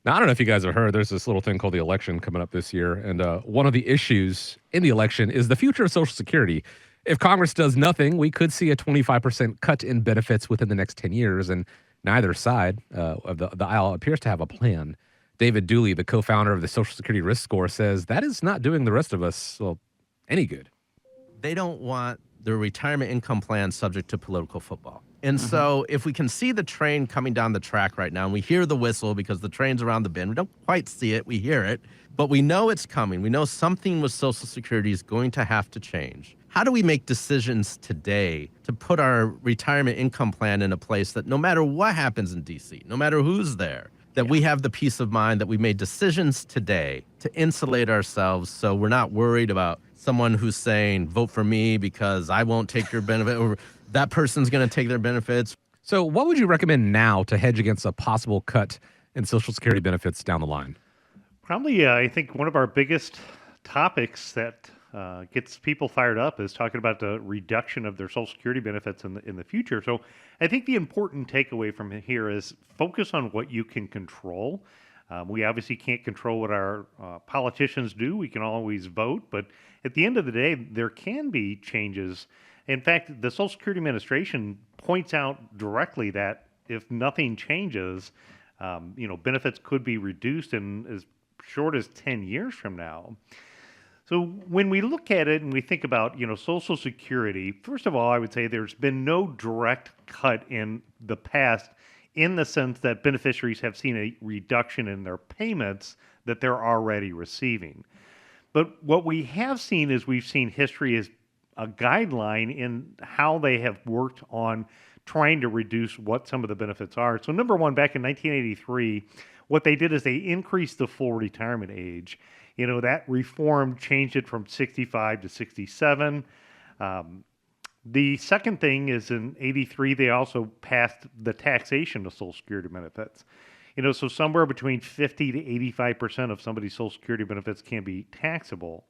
Now, I don't know if you guys have heard, there's this little thing called the election coming up this year. And one of the issues in the election is the future of Social Security. If Congress does nothing, we could see a 25% cut in benefits within the next 10 years. And neither side of the aisle appears to have a plan. David Dooley, the co founder of the Social Security Risk Score, says that is not doing the rest of us, well, any good. They don't want their retirement income plan subject to political football. And so if we can see the train coming down the track right now, and we hear the whistle because the train's around the bend, we don't quite see it, we hear it, but we know it's coming. We know something with Social Security is going to have to change. How do we make decisions today to put our retirement income plan in a place that no matter what happens in DC, no matter who's there, that we have the peace of mind that we made decisions today to insulate ourselves so we're not worried about someone who's saying, vote for me because I won't take your benefit, or that person's going to take their benefits. So, what would you recommend now to hedge against a possible cut in Social Security benefits down the line? Probably, I think one of our biggest topics that gets people fired up is talking about the reduction of their Social Security benefits in the future. So I think the important takeaway from here is focus on what you can control. We obviously can't control what our politicians do. We can always vote, but at the end of the day, there can be changes. In fact, the Social Security Administration points out directly that if nothing changes, benefits could be reduced in as short as 10 years from now. So when we look at it and we think about, Social Security, first of all, I would say there's been no direct cut in the past in the sense that beneficiaries have seen a reduction in their payments that they're already receiving. But what we have seen is we've seen history as a guideline in how they have worked on trying to reduce what some of the benefits are. So number one, back in 1983, what they did is they increased the full retirement age. That reform changed it from 65 to 67. The second thing is in 83, they also passed the taxation of Social Security benefits. So somewhere between 50 to 85% of somebody's Social Security benefits can be taxable.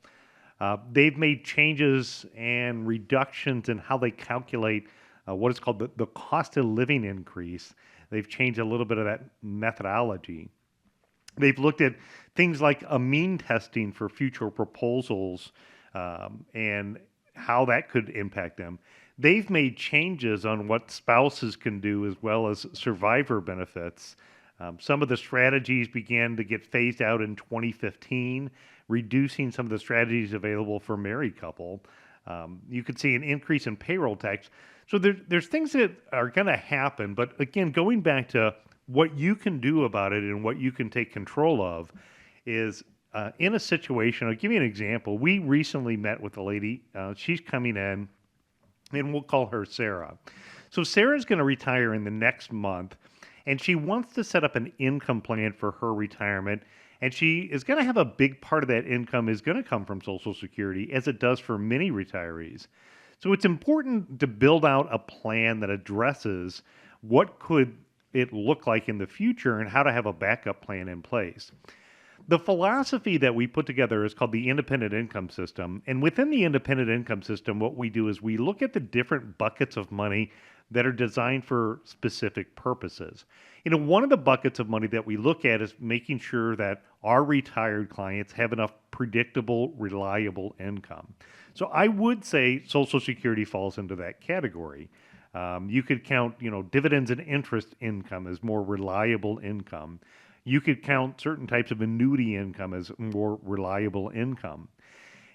They've made changes and reductions in how they calculate what is called the cost of living increase. They've changed a little bit of that methodology. They've looked at things like a mean testing for future proposals and how that could impact them. They've made changes on what spouses can do as well as survivor benefits. Some of the strategies began to get phased out in 2015, reducing some of the strategies available for married couple. You could see an increase in payroll tax. So there's things that are going to happen. But again, going back to what you can do about it and what you can take control of is in a situation. I'll give you an example. We recently met with a lady. She's coming in, and we'll call her Sarah. So Sarah's going to retire in the next month, and she wants to set up an income plan for her retirement. And she is going to have a big part of that income is going to come from Social Security, as it does for many retirees. So it's important to build out a plan that addresses what could it look like in the future and how to have a backup plan in place. The philosophy that we put together is called the independent income system. And within the independent income system, what we do is we look at the different buckets of money that are designed for specific purposes. One of the buckets of money that we look at is making sure that our retired clients have enough predictable, reliable income. So I would say Social Security falls into that category. You could count, dividends and interest income as more reliable income. You could count certain types of annuity income as more reliable income.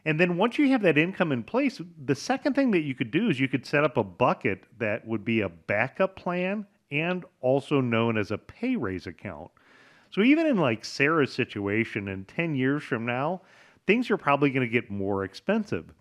And then once you have that income in place, the second thing that you could do is you could set up a bucket that would be a backup plan and also known as a pay raise account. So even in like Sarah's situation, in 10 years from now, things are probably going to get more expensive.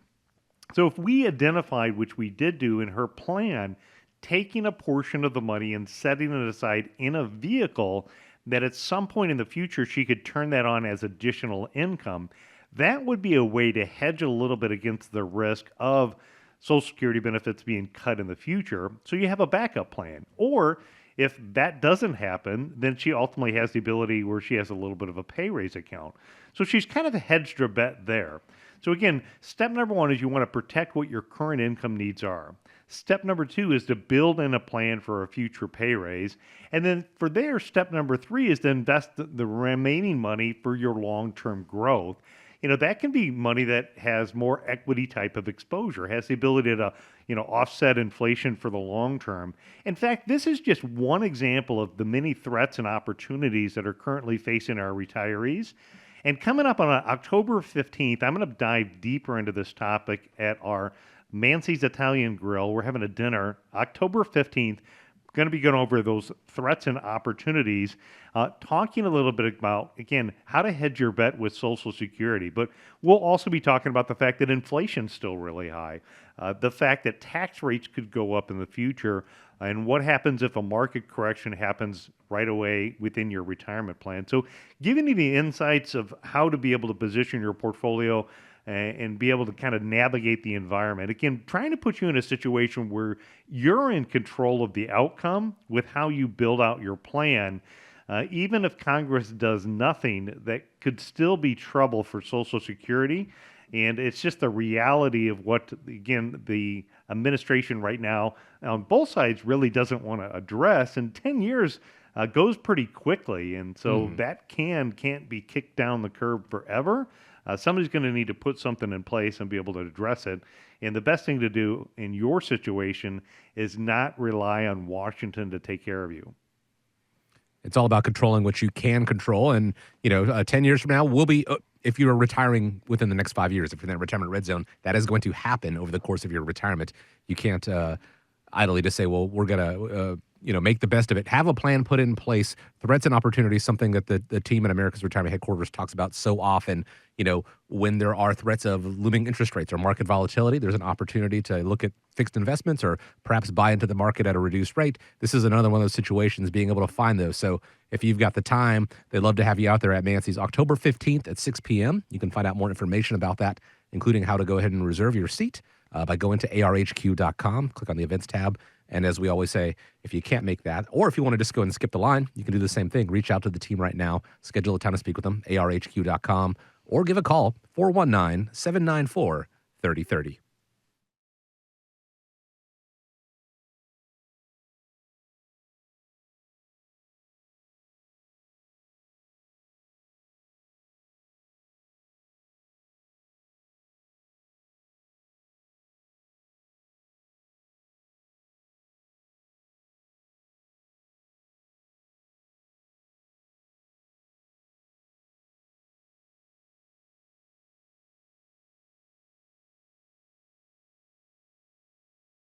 So if we identified, which we did do in her plan, taking a portion of the money and setting it aside in a vehicle that at some point in the future she could turn that on as additional income, that would be a way to hedge a little bit against the risk of Social Security benefits being cut in the future. So you have a backup plan. Or If that doesn't happen, then she ultimately has the ability where she has a little bit of a pay raise account. So she's kind of hedged her bet there. So again, step number one is you want to protect what your current income needs are. Step number two is to build in a plan for a future pay raise. And then for there, step number three is to invest the remaining money for your long-term growth. That can be money that has more equity type of exposure, has the ability to, offset inflation for the long term. In fact, this is just one example of the many threats and opportunities that are currently facing our retirees. And coming up on October 15th, I'm going to dive deeper into this topic at our Mansey's Italian Grill. We're having a dinner October 15th. Going to be going over those threats and opportunities, talking a little bit about, again, how to hedge your bet with Social Security. But we'll also be talking about the fact that inflation's still really high, the fact that tax rates could go up in the future, and what happens if a market correction happens right away within your retirement plan. So giving you the insights of how to be able to position your portfolio and be able to kind of navigate the environment. Again, trying to put you in a situation where you're in control of the outcome with how you build out your plan. Even if Congress does nothing, that could still be trouble for Social Security. And it's just the reality of what, again, the administration right now on both sides really doesn't want to address. And 10 years goes pretty quickly. And so that can't be kicked down the curb forever. Somebody's going to need to put something in place and be able to address it. And the best thing to do in your situation is not rely on Washington to take care of you. It's all about controlling what you can control. And, 10 years from now, we'll be, if you're retiring within the next 5 years, if you're in that retirement red zone, that is going to happen over the course of your retirement. You can't idly just say, well, we're going to, make the best of it. Have a plan put in place. Threats and opportunities, something that the team at America's Retirement Headquarters talks about so often. When there are threats of looming interest rates or market volatility, there's an opportunity to look at fixed investments or perhaps buy into the market at a reduced rate. This is another one of those situations, being able to find those. So if you've got the time, they'd love to have you out there at Mansey's October 15th at 6 p.m. You can find out more information about that, including how to go ahead and reserve your seat by going to arhq.com, click on the events tab. And as we always say, if you can't make that, or if you want to just go and skip the line, you can do the same thing. Reach out to the team right now, schedule a time to speak with them, arhq.com, or give a call, 419-794-3030.